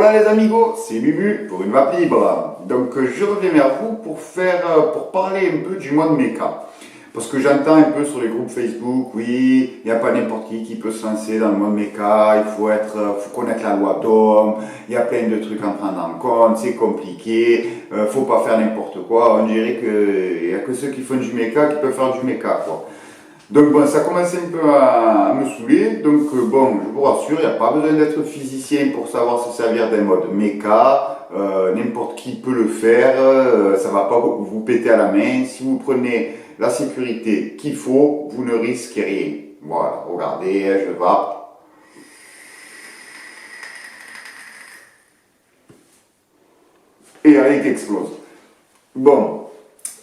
Voilà les amigos, c'est Bubu pour une vape libre. Donc je reviens vers vous pour parler un peu du mode méca. Parce que j'entends un peu sur les groupes Facebook, oui, il n'y a pas n'importe qui peut se lancer dans le mode méca, faut connaître la loi d'homme, il y a plein de trucs à prendre en compte, c'est compliqué, faut pas faire n'importe quoi. On dirait qu'il n'y a que ceux qui font du méca qui peuvent faire du méca, quoi. Donc bon, ça commence un peu à me saouler, donc bon, je vous rassure, il n'y a pas besoin d'être physicien pour savoir se servir d'un mode méca, n'importe qui peut le faire, ça ne va pas vous péter à la main. Si vous prenez la sécurité qu'il faut, vous ne risquez rien. Voilà, regardez, je vape. Et rien qui explose. Bon,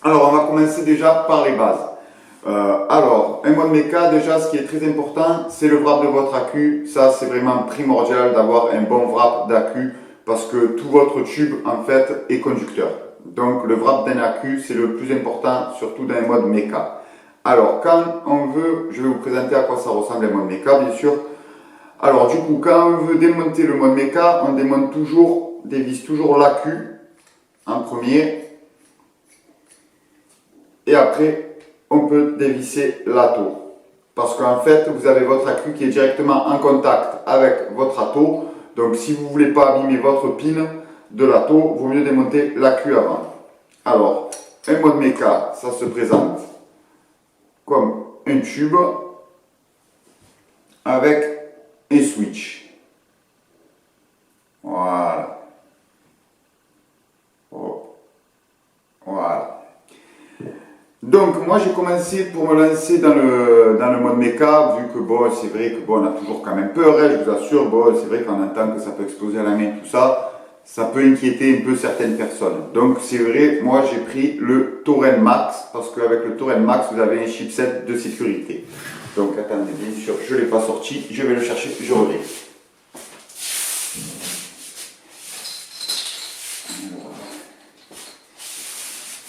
alors on va commencer déjà par les bases. Alors, un mode méca, déjà, ce qui est très important, c'est le wrap de votre accu. Ça, c'est vraiment primordial d'avoir un bon wrap d'accu parce que tout votre tube, en fait, est conducteur. Donc, le wrap d'un accu, c'est le plus important, surtout dans un mode méca. Alors, quand on veut, je vais vous présenter à quoi ça ressemble un mode méca, bien sûr. Alors, du coup, quand on veut démonter le mode méca, on dévisse toujours l'accu en premier. Et après, on peut dévisser l'atto. Parce qu'en fait, vous avez votre accu qui est directement en contact avec votre atto. Donc, si vous ne voulez pas abîmer votre pin de l'atto, il vaut mieux démonter l'accu avant. Alors, un mode méca, ça se présente comme un tube avec un switch. Voilà. Voilà. Donc moi j'ai commencé pour me lancer dans le mode méca, vu que bon c'est vrai que bon on a toujours quand même peur, hein, je vous assure, bon c'est vrai qu'on entend que ça peut exploser à la main, tout ça, ça peut inquiéter un peu certaines personnes. Donc c'est vrai, moi j'ai pris le Torrent Max, parce qu'avec le Torrent Max vous avez un chipset de sécurité. Donc attendez, bien sûr je ne l'ai pas sorti, je vais le chercher, je reviens.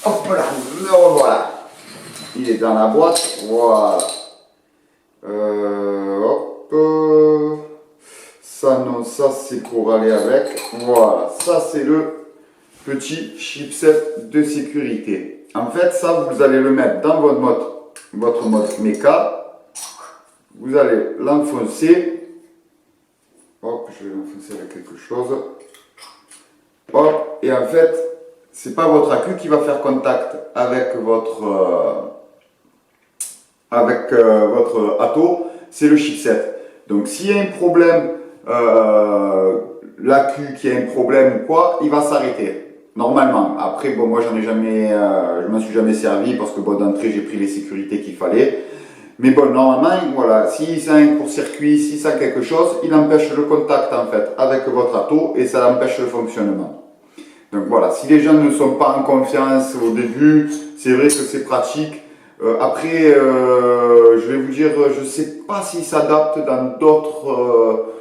Hop là, me revoilà. Il est dans la boîte, voilà. Ça non, ça c'est pour aller avec. Voilà, ça c'est le petit chipset de sécurité. En fait, ça vous allez le mettre dans votre mode méca. Vous allez l'enfoncer. Hop, je vais l'enfoncer avec quelque chose. Hop, et en fait, c'est pas votre accu qui va faire contact avec votre atto, c'est le chipset. Donc s'il y a un problème, l'accu qui a un problème ou quoi, il va s'arrêter. Normalement. Après, bon, moi j'en ai jamais, je m'en suis jamais servi parce que bon, d'entrée j'ai pris les sécurités qu'il fallait. Mais bon, normalement, voilà, si ça a un court-circuit, si ça a quelque chose, il empêche le contact en fait avec votre atto et ça empêche le fonctionnement. Donc voilà, si les gens ne sont pas en confiance au début, c'est vrai que c'est pratique. Après, je vais vous dire, je ne sais pas s'il s'adapte dans d'autres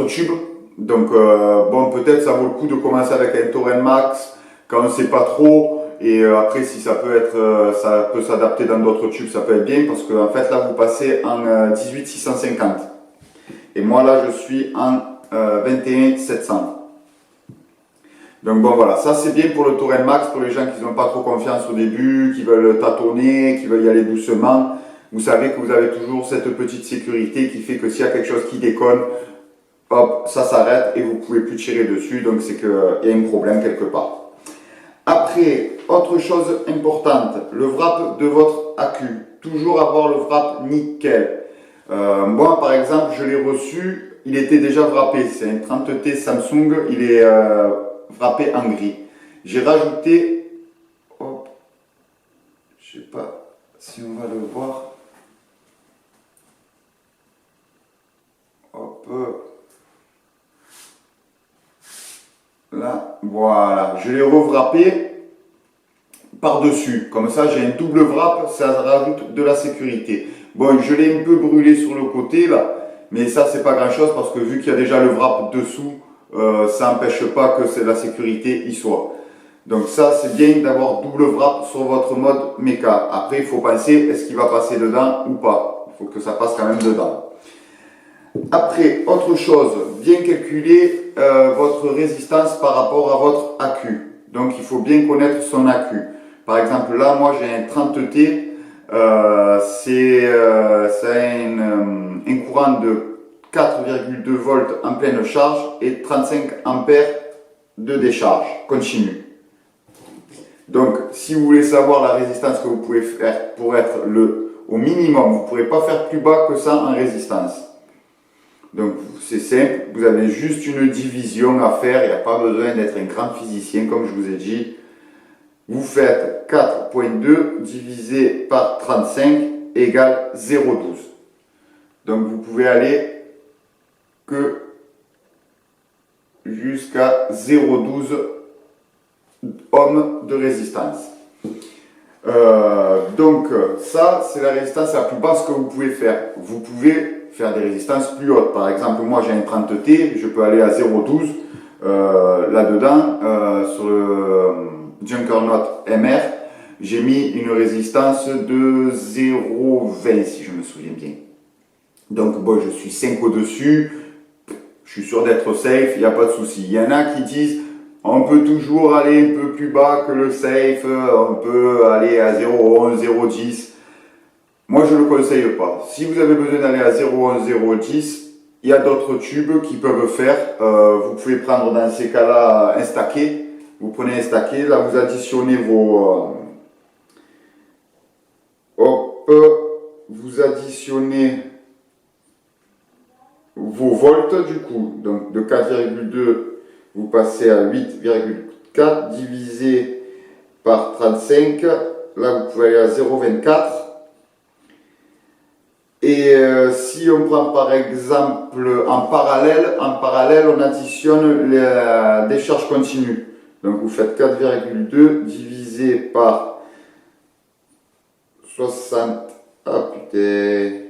tubes. Donc bon, peut-être ça vaut le coup de commencer avec un Torrent Max quand on ne sait pas trop. Et après, si ça peut s'adapter dans d'autres tubes, ça peut être bien parce que en fait là, vous passez en 18650. Et moi là, je suis en 21700. Donc bon voilà, ça c'est bien pour le Torrent Max, pour les gens qui n'ont pas trop confiance au début, qui veulent tâtonner, qui veulent y aller doucement. Vous savez que vous avez toujours cette petite sécurité qui fait que s'il y a quelque chose qui déconne, hop, ça s'arrête et vous ne pouvez plus tirer dessus, donc c'est qu'il y a un problème quelque part. Après, autre chose importante, le wrap de votre accu. Toujours avoir le wrap nickel. Moi par exemple, je l'ai reçu, il était déjà wrappé, c'est un 30T Samsung, il est wrappé en gris. J'ai rajouté, hop, je sais pas si on va le voir, hop, là, voilà, je l'ai rewrappé par-dessus, comme ça j'ai un double wrap, ça rajoute de la sécurité. Bon, je l'ai un peu brûlé sur le côté là, mais ça c'est pas grand chose parce que vu qu'il y a déjà le wrap dessous, ça n'empêche pas que la sécurité y soit. Donc ça c'est bien d'avoir double wrap sur votre mode méca. Après il faut penser est-ce qu'il va passer dedans ou pas. Il faut que ça passe quand même dedans. Après, autre chose, bien calculer votre résistance par rapport à votre accu. Donc il faut bien connaître son accu. Par exemple, là, moi j'ai un 30T, ça a un courant de 4,2 volts en pleine charge et 35 ampères de décharge continue. Donc, si vous voulez savoir la résistance que vous pouvez faire pour être au minimum, vous ne pourrez pas faire plus bas que ça en résistance. Donc, c'est simple, vous avez juste une division à faire, il n'y a pas besoin d'être un grand physicien, comme je vous ai dit. Vous faites 4,2 divisé par 35 égale 0,12. Donc, vous pouvez aller que jusqu'à 0,12 ohms de résistance. Donc ça, c'est la résistance la plus basse que vous pouvez faire. Vous pouvez faire des résistances plus hautes. Par exemple, moi j'ai un 30T, je peux aller à 0,12 là-dedans. Sur le Junkernaut MR, j'ai mis une résistance de 0,20 si je me souviens bien. Donc bon, je suis 5 au-dessus, je suis sûr d'être safe, il n'y a pas de souci. Il y en a qui disent on peut toujours aller un peu plus bas que le safe, on peut aller à 0,11, 0,10. Moi, je ne le conseille pas. Si vous avez besoin d'aller à 0,11, 0,10, il y a d'autres tubes qui peuvent faire. Vous pouvez prendre dans ces cas-là un stacké. Vous prenez un stacké, là vous additionnez vous additionnez vos volts du coup. Donc de 4,2, vous passez à 8,4 divisé par 35. Là, vous pouvez aller à 0,24. Et si on prend par exemple en parallèle, on additionne la décharge continue. Donc vous faites 4,2 divisé par 60. Ah putain.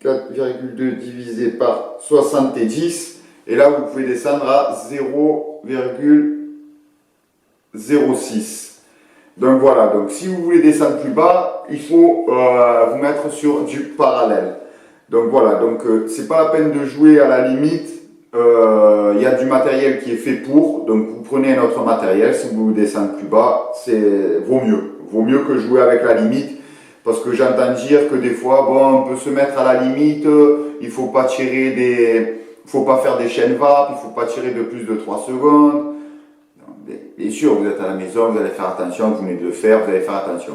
4,2 divisé par 70. Et là, vous pouvez descendre à 0,06. Donc voilà, donc si vous voulez descendre plus bas, il faut vous mettre sur du parallèle. Donc voilà, donc c'est pas la peine de jouer à la limite. Il y a du matériel qui est fait pour, donc vous prenez un autre matériel. Si vous descendez plus bas, vaut mieux que jouer avec la limite. Parce que j'entends dire que des fois, bon, on peut se mettre à la limite, il faut pas faut pas faire des chaînes VAP, il faut pas tirer de plus de 3 secondes. Bien sûr, vous êtes à la maison, vous allez faire attention, vous venez de le faire, vous allez faire attention.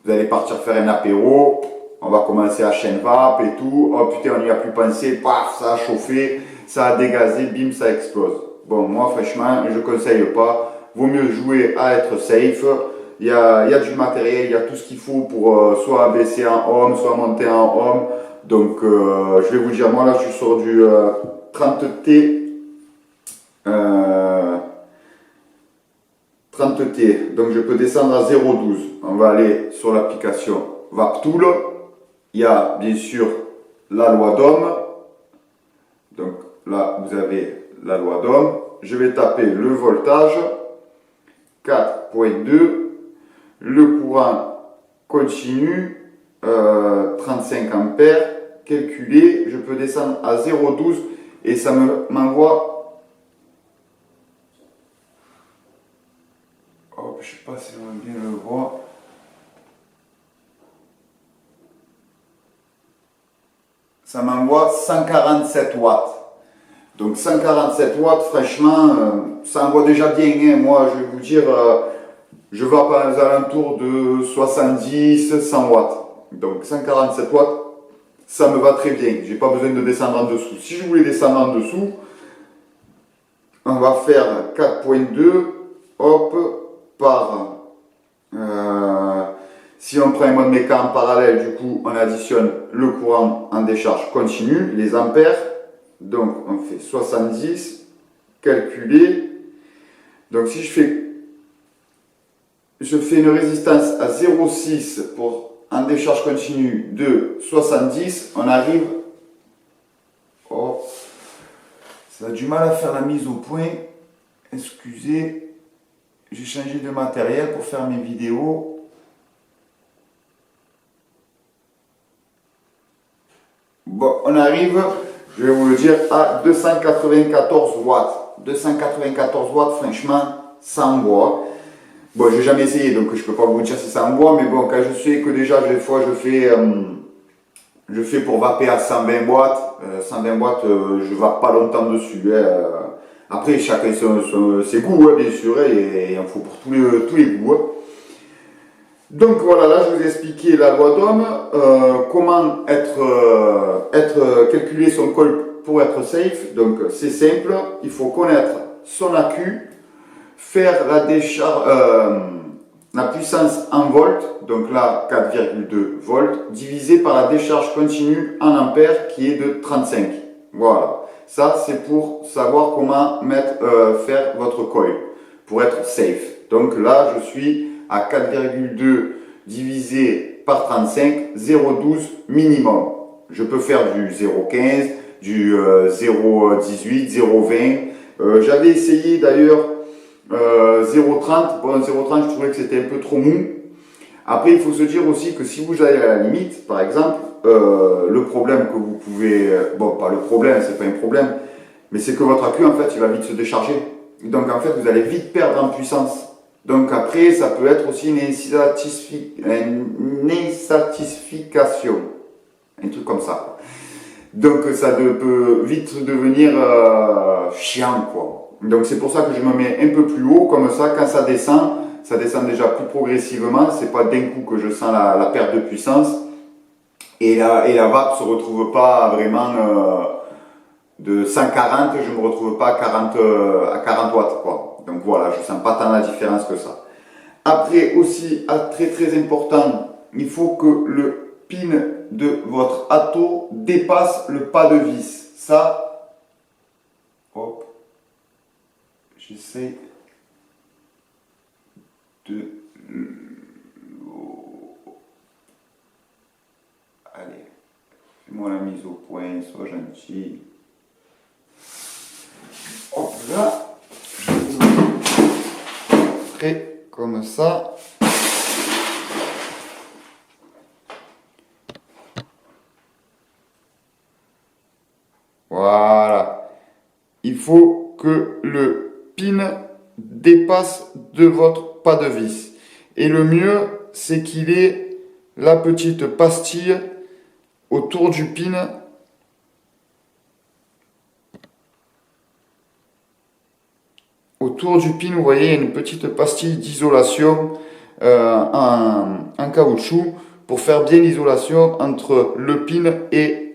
Vous allez partir faire un apéro, on va commencer à chaîne VAP et tout. Oh putain, on n'y a plus pensé, paf, ça a chauffé, ça a dégazé, bim, ça explose. Bon, moi, franchement, je ne conseille pas. Vaut mieux jouer à être safe. Il y a du matériel, il y a tout ce qu'il faut pour soit baisser en ohm, soit monter en ohm. Donc, je vais vous dire, moi là, je suis sur du 30T. 30T, donc je peux descendre à 0,12. On va aller sur l'application VapTool. Il y a bien sûr la loi d'Ohm. Donc là, vous avez la loi d'Ohm. Je vais taper le voltage, 4,2. Le courant continu, 35 ampères. Calculé, je peux descendre à 0,12 et ça m'envoie. Je ne sais pas si on va bien le voir. Ça m'envoie 147 watts. Donc 147 watts, franchement, ça envoie déjà bien. Hein. Moi, je vais vous dire, je vais aux alentours de 70, 100 watts. Donc 147 watts, ça me va très bien. J'ai pas besoin de descendre en dessous. Si je voulais descendre en dessous, on va faire 4,2, hop, par... si on prend un mode méca en parallèle, du coup, on additionne le courant en décharge continue, les ampères. Donc, on fait 70, calculé. Donc, si je fais une résistance à 0,6 en décharge continue de 70, on arrive... Oh, ça a du mal à faire la mise au point. Excusez, j'ai changé de matériel pour faire mes vidéos. Bon, on arrive, je vais vous le dire, à 294 watts. 294 watts, franchement, ça envoie. Bon, j'ai jamais essayé, donc je peux pas vous dire si ça envoie, mais bon, quand je sais que déjà, des fois, je fais pour vaper à 120 watts. 120 watts, je vape pas longtemps dessus. Après, chacun ses goûts, hein, bien sûr, et il en faut pour tous les goûts. Hein. Donc voilà, là je vous ai expliqué la loi d'Ohm, comment calculer son col pour être safe. Donc c'est simple, il faut connaître son accu, faire la puissance en volts, donc là 4,2 volts, divisé par la décharge continue en ampères qui est de 35. Voilà, ça c'est pour savoir comment faire votre coil pour être safe. Donc là je suis à 4,2 divisé par 35, 0,12 minimum. Je peux faire du 0,15, du 0,18, 0,20. J'avais essayé d'ailleurs 0,30. Bon, 0,30, je trouvais que c'était un peu trop mou. Après, il faut se dire aussi que si vous allez à la limite, par exemple, le problème que vous pouvez... bon, pas le problème, c'est pas un problème, mais c'est que votre accu, en fait, il va vite se décharger. Donc, en fait, vous allez vite perdre en puissance. Donc après, ça peut être aussi une insatisfaction, un truc comme ça. Donc ça peut vite devenir chiant, quoi. Donc c'est pour ça que je me mets un peu plus haut, comme ça, quand ça descend déjà plus progressivement. C'est pas d'un coup que je sens la perte de puissance. Et la vape se retrouve pas vraiment de 140, je me retrouve pas à 40 watts, quoi. Donc voilà, je ne sens pas tant la différence que ça. Après aussi, très très important, il faut que le pin de votre atto dépasse le pas de vis. Ça, hop, j'essaie de... Allez, fais-moi la mise au point, sois gentil. Hop là. Comme ça. Voilà. Il faut que le pin dépasse de votre pas de vis. Et le mieux, c'est qu'il ait la petite pastille autour du pin. Autour du pin, vous voyez, il y a une petite pastille d'isolation en caoutchouc pour faire bien l'isolation entre le pin et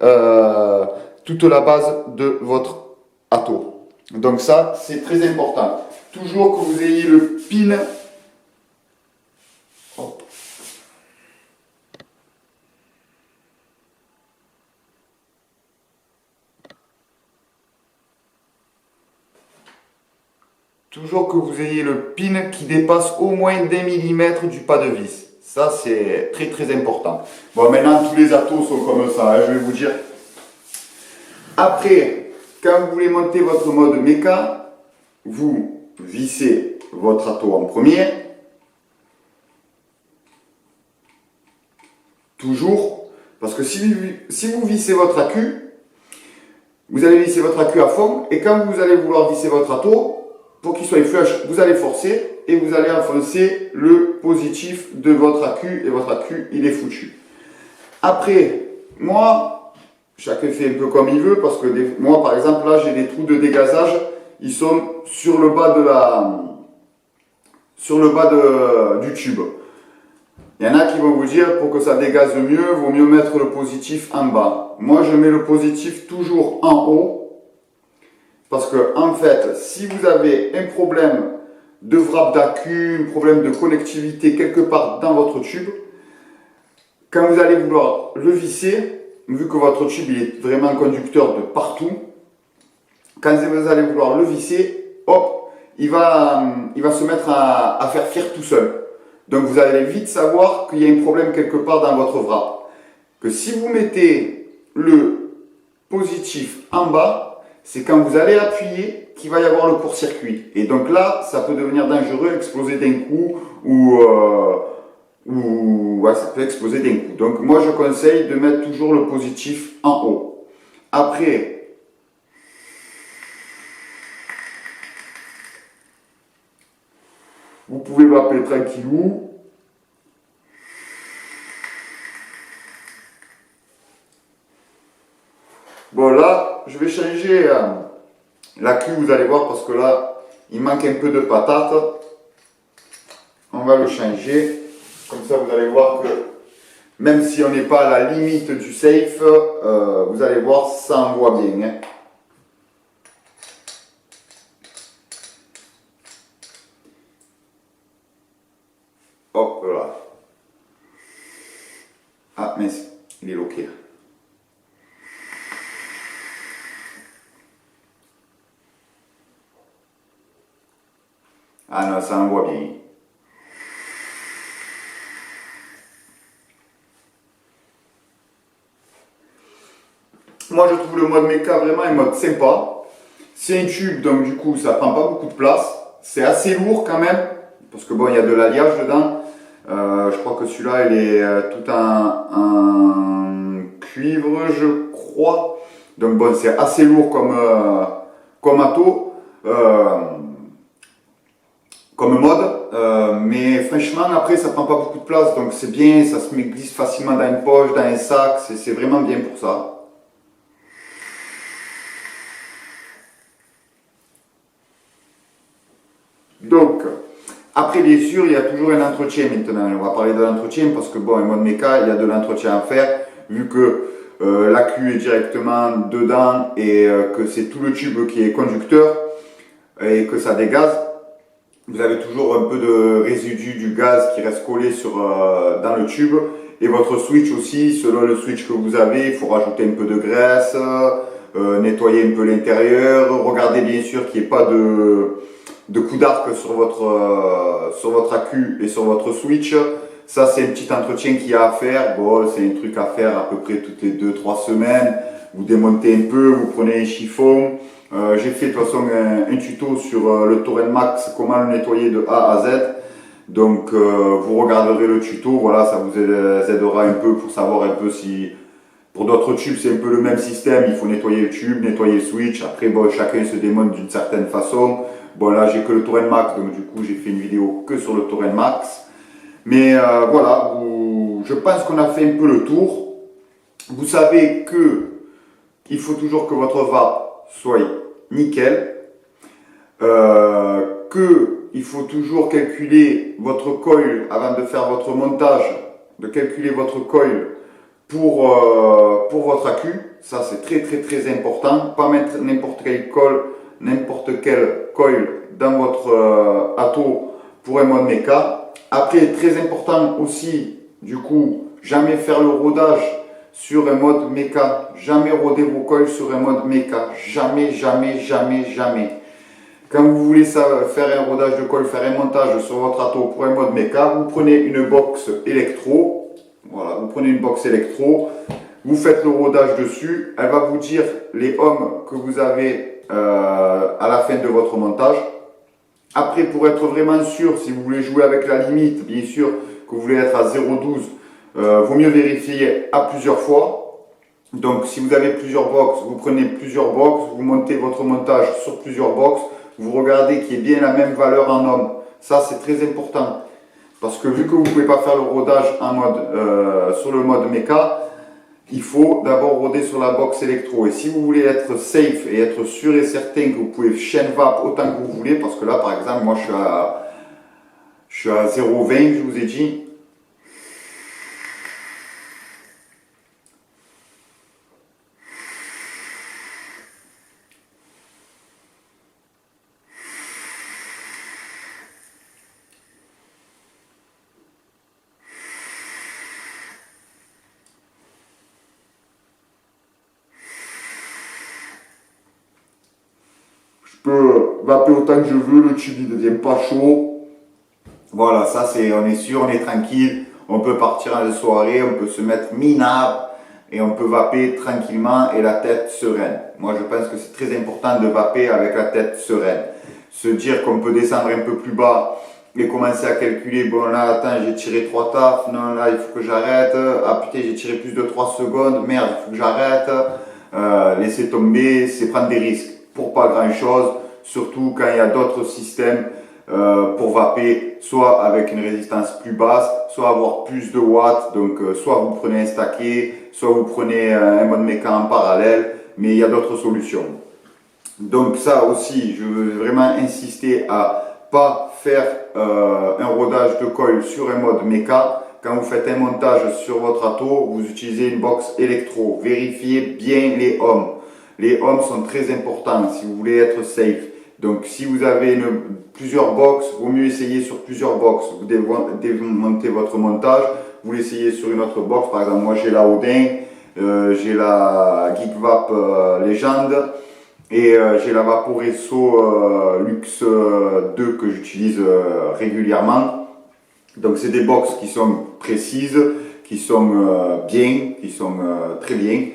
toute la base de votre atto. Donc ça, c'est très important. Toujours que vous ayez le pin. Hop. Toujours que vous ayez le pin qui dépasse au moins d'1 mm du pas de vis. Ça, c'est très très important. Bon, maintenant, tous les attos sont comme ça, hein, je vais vous dire. Après, quand vous voulez monter votre mode méca, vous vissez votre atto en premier. Toujours, parce que si vous vissez votre accu, vous allez visser votre accu à fond, et quand vous allez vouloir visser votre atto, pour qu'il soit flush, vous allez forcer et vous allez enfoncer le positif de votre accu et votre accu il est foutu. Après, moi, chacun fait un peu comme il veut parce que moi par exemple là j'ai des trous de dégazage, ils sont sur le bas du tube. Il y en a qui vont vous dire pour que ça dégaze mieux, vaut mieux mettre le positif en bas. Moi je mets le positif toujours en haut. Parce que, en fait, si vous avez un problème de wrap d'accu, un problème de connectivité quelque part dans votre tube, quand vous allez vouloir le visser, vu que votre tube il est vraiment conducteur de partout, quand vous allez vouloir le visser, hop, il va se mettre à faire fier tout seul. Donc vous allez vite savoir qu'il y a un problème quelque part dans votre wrap. Que si vous mettez le positif en bas, c'est quand vous allez appuyer qu'il va y avoir le court-circuit. Et donc là, ça peut devenir dangereux, exploser d'un coup ou ou ouais, ça peut exploser d'un coup. Donc moi je conseille de mettre toujours le positif en haut. Après, vous pouvez vaper tranquillou. Bon là, je vais changer la queue, vous allez voir, parce que là, il manque un peu de patate. On va le changer. Comme ça, vous allez voir que même si on n'est pas à la limite du safe, vous allez voir, ça envoie bien. Hein. Hop là. Ah mince, il est loqué. Ah non, ça envoie bien. Moi je trouve le mode méca vraiment un mode sympa. C'est un tube, donc du coup ça prend pas beaucoup de place. C'est assez lourd quand même, parce que bon, il y a de l'alliage dedans. Je crois que celui-là il est tout en cuivre, je crois. Donc bon, c'est assez lourd comme ato, comme mode. Mais franchement après ça prend pas beaucoup de place, donc c'est bien, ça se glisse facilement dans une poche, dans un sac, c'est vraiment bien pour ça. Donc, après bien sûr, il y a toujours un entretien maintenant. On va parler de l'entretien parce que bon, en mode méca, il y a de l'entretien à faire vu que la queue est directement dedans et que c'est tout le tube qui est conducteur et que ça dégaze. Vous avez toujours un peu de résidu du gaz qui reste collé dans le tube. Et votre switch aussi, selon le switch que vous avez, il faut rajouter un peu de graisse, nettoyer un peu l'intérieur. Regardez bien sûr qu'il n'y ait pas de coup d'arc sur votre accu et sur votre switch. Ça, c'est un petit entretien qu'il y a à faire. Bon, c'est un truc à faire à peu près toutes les 2-3 semaines. Vous démontez un peu, vous prenez un chiffon. J'ai fait de toute façon un tuto sur le Torrent Max, comment le nettoyer de A à Z. Donc, vous regarderez le tuto. Voilà, ça vous aidera un peu pour savoir un peu si... Pour d'autres tubes, c'est un peu le même système. Il faut nettoyer le tube, nettoyer le switch. Après, bon, chacun se démonte d'une certaine façon. Bon, là, j'ai que le Torrent Max, donc du coup, j'ai fait une vidéo que sur le Torrent Max. Mais voilà, je pense qu'on a fait un peu le tour. Vous savez que il faut toujours que votre vape soit nickel. Il faut toujours calculer votre coil avant de faire votre montage, de calculer votre coil pour votre accu. Ça, c'est très important. Pas mettre n'importe quel coil dans votre ato pour un mode méca. Après, très important aussi, du coup, jamais faire le rodage sur un mode méca. Jamais roder vos coils sur un mode méca. Jamais. Quand vous voulez faire un rodage de coil, faire un montage sur votre ato pour un mode méca, vous prenez une box électro. Voilà, vous prenez une box électro, vous faites le rodage dessus. Elle va vous dire les ohms que vous avez à la fin de votre montage. Après, pour être vraiment sûr, si vous voulez jouer avec la limite, bien sûr, que vous voulez être à 0,12, vaut mieux vérifier à plusieurs fois. Donc, si vous avez plusieurs box, vous prenez plusieurs box, vous montez votre montage sur plusieurs box, vous regardez qu'il y ait bien la même valeur en ohms. Ça, c'est très important. Parce que vu que vous ne pouvez pas faire le rodage sur le mode méca, il faut d'abord roder sur la box électro. Et si vous voulez être safe et être sûr et certain que vous pouvez chaîne vape autant que vous voulez, parce que là par exemple, moi je suis à 0,20, je vous ai dit. Je peux vaper autant que je veux, le tube il ne devient pas chaud. Voilà, ça c'est, on est sûr, on est tranquille, on peut partir en soirée, on peut se mettre minable et on peut vaper tranquillement et la tête sereine. Moi je pense que c'est très important de vaper avec la tête sereine. Se dire qu'on peut descendre un peu plus bas et commencer à calculer, bon là, attends, j'ai tiré 3 tafs, non, là, il faut que j'arrête, ah putain, j'ai tiré plus de 3 secondes, merde, il faut que j'arrête, laisser tomber, c'est prendre des risques pour pas grand chose, surtout quand il y a d'autres systèmes pour vaper, soit avec une résistance plus basse, soit avoir plus de watts, donc soit vous prenez un stacké, soit vous prenez un mode méca en parallèle, mais il y a d'autres solutions. Donc ça aussi, je veux vraiment insister à pas faire un rodage de coil sur un mode méca. Quand vous faites un montage sur votre ato, vous utilisez une box électro. Vérifiez bien les ohms. Les ohms sont très importants si vous voulez être safe. Donc si vous avez plusieurs box, vaut mieux essayer sur plusieurs box. Vous démontez votre montage, vous l'essayez sur une autre box. Par exemple, moi j'ai la Odin, j'ai la Geekvap Legend. Et j'ai la Vaporesso Lux 2 que j'utilise régulièrement. Donc c'est des box qui sont précises, qui sont bien, qui sont très bien.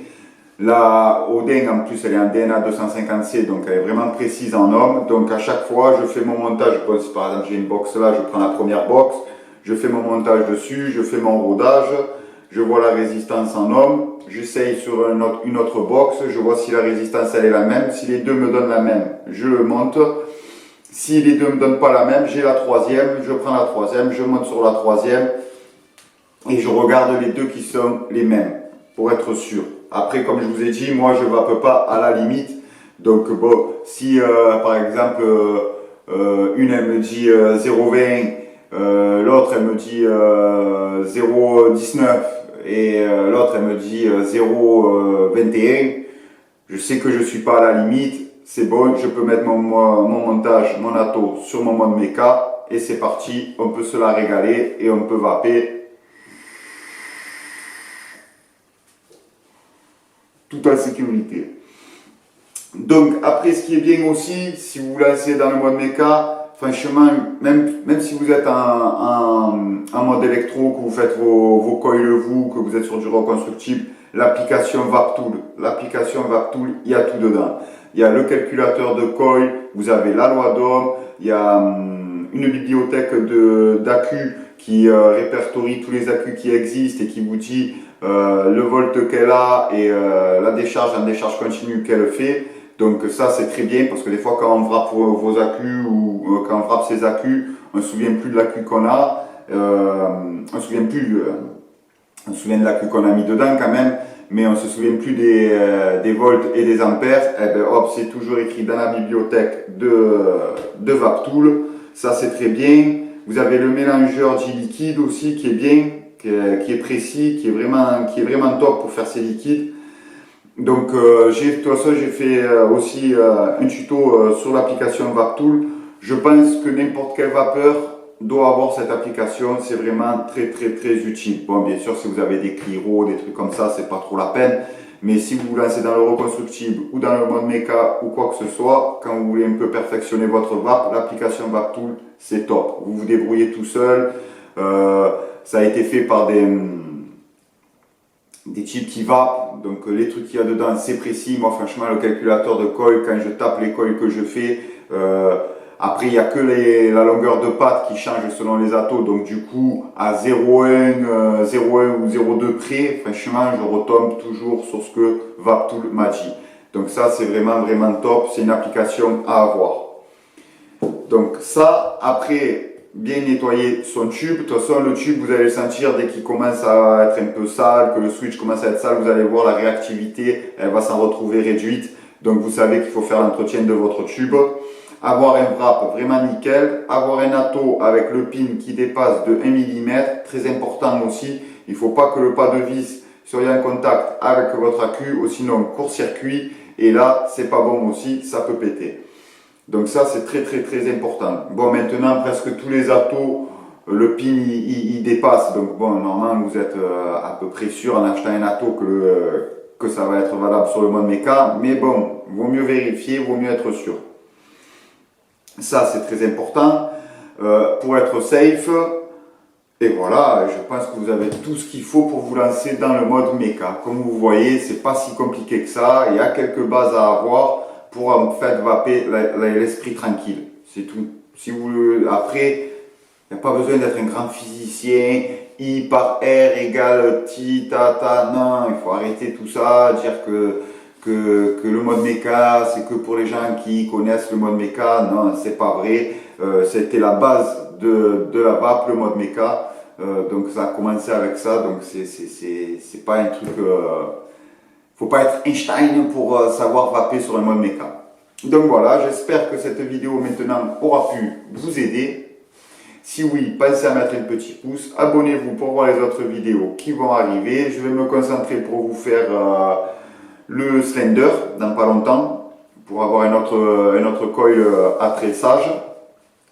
La Odin en plus elle est en DNA 250C, donc elle est vraiment précise en ohm. Donc à chaque fois je fais mon montage, si par exemple j'ai une box là, je prends la première box, je fais mon montage dessus, je fais mon rodage, je vois la résistance en ohm, j'essaye sur une autre box, je vois si la résistance elle est la même, si les deux me donnent la même, je le monte. Si les deux ne me donnent pas la même, j'ai la troisième, je prends la troisième, je monte sur la troisième et je regarde les deux qui sont les mêmes pour être sûr. Après, comme je vous ai dit, moi je ne vape pas à la limite. Donc bon, si par exemple une elle me dit 0,20, l'autre elle me dit 0,19 et l'autre elle me dit 0,21, je sais que je ne suis pas à la limite. C'est bon, je peux mettre mon montage, mon ato sur mon mode méca et c'est parti, on peut se la régaler et on peut vaper tout en sécurité. Donc après, ce qui est bien aussi, si vous vous lancez dans le mode méca, franchement, même si vous êtes en mode électro, que vous faites vos coils vous, que vous êtes sur du reconstructible, l'application VapTool, il y a tout dedans. Il y a le calculateur de coil, vous avez la loi d'ohm, il y a une bibliothèque d'accus qui répertorie tous les accus qui existent et qui vous dit le volt qu'elle a et la décharge en décharge continue qu'elle fait. Donc ça c'est très bien parce que des fois quand on frappe vos accus ou quand on frappe ses accus, on ne se souvient plus de l'accu qu'on a, on se souvient de l'accu qu'on a mis dedans quand même, mais on ne se souvient plus des volts et des ampères. Et ben hop, c'est toujours écrit dans la bibliothèque de VapTool, ça c'est très bien. Vous avez le mélangeur G-Liquide aussi qui est bien, qui est précis, qui est vraiment top pour faire ces liquides. Donc de toute façon j'ai fait aussi un tuto sur l'application VapTool. Je pense que n'importe quel vapeur doit avoir cette application, c'est vraiment très utile. Bon, bien sûr si vous avez des Cliro, des trucs comme ça, c'est pas trop la peine, mais si vous vous lancez dans le reconstructible ou dans le mode méca ou quoi que ce soit, quand vous voulez un peu perfectionner votre vape, l'application VapTool c'est top. Vous vous débrouillez tout seul, ça a été fait par des types qui vapent, donc les trucs qu'il y a dedans c'est précis. Moi franchement le calculateur de coil, quand je tape les coils que je fais, après il n'y a que la longueur de patte qui change selon les atos, donc du coup à 0,1 ou 0,2 près, franchement je retombe toujours sur ce que VapTool m'a dit. Donc ça c'est vraiment top, c'est une application à avoir. Donc ça, après bien nettoyer son tube. De toute façon, le tube, vous allez le sentir dès qu'il commence à être un peu sale, que le switch commence à être sale, vous allez voir la réactivité, elle va s'en retrouver réduite. Donc vous savez qu'il faut faire l'entretien de votre tube. Avoir un wrap vraiment nickel. Avoir un ato avec le pin qui dépasse de 1 mm, très important aussi. Il ne faut pas que le pas de vis soit en contact avec votre accu, ou sinon court-circuit. Et là, c'est pas bon aussi, ça peut péter. Donc ça c'est très important. Bon, maintenant presque tous les atos, le pin il dépasse, donc bon, normalement vous êtes à peu près sûr en achetant un ato que ça va être valable sur le mode méca, mais bon, vaut mieux vérifier, vaut mieux être sûr. Ça c'est très important pour être safe. Et voilà, je pense que vous avez tout ce qu'il faut pour vous lancer dans le mode méca. Comme vous voyez, c'est pas si compliqué que ça, il y a quelques bases à avoir pour en fait vaper l'esprit tranquille, c'est tout. Si vous, après, Il n'y a pas besoin d'être un grand physicien, I par R égale ti, ta, ta, non, il faut arrêter tout ça, dire que le mode méca, c'est que pour les gens qui connaissent le mode méca, non, c'est pas vrai. C'était la base de la vape, le mode méca, donc ça a commencé avec ça, donc c'est pas un truc... faut pas être Einstein pour savoir vaper sur un mode méca. Donc voilà, j'espère que cette vidéo maintenant aura pu vous aider. Si oui, pensez à mettre un petit pouce, abonnez-vous pour voir les autres vidéos qui vont arriver. Je vais me concentrer pour vous faire le Slender dans pas longtemps, pour avoir un autre coil à tressage,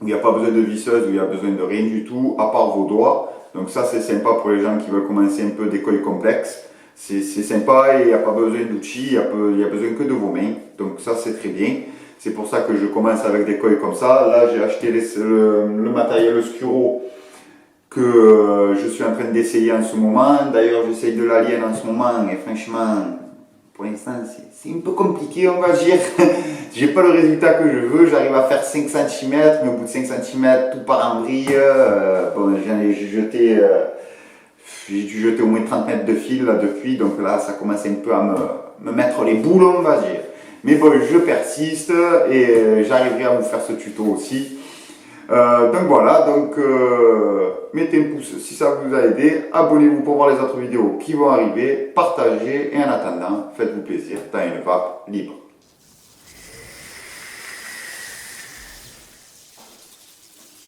où il n'y a pas besoin de visseuse, où il n'y a besoin de rien du tout, à part vos doigts. Donc ça c'est sympa pour les gens qui veulent commencer un peu des coils complexes. C'est sympa et il n'y a pas besoin d'outils, il n'y a besoin que de vos mains. Donc ça c'est très bien. C'est pour ça que je commence avec des coils comme ça. Là, j'ai acheté le matériel Oscuro que je suis en train d'essayer en ce moment. D'ailleurs, j'essaye de l'Alien en ce moment et franchement, pour l'instant, c'est un peu compliqué, on va dire. J'ai pas le résultat que je veux. J'arrive à faire 5 cm, mais au bout de 5 cm, tout part en vrille. Bon, j'ai dû jeter au moins 30 mètres de fil là depuis. Donc là, ça commence un peu à me mettre les boulons, on va dire. Mais bon, je persiste et j'arriverai à vous faire ce tuto aussi. Donc voilà, mettez un pouce si ça vous a aidé, abonnez-vous pour voir les autres vidéos qui vont arriver, partagez et en attendant, faites-vous plaisir dans une vape libre.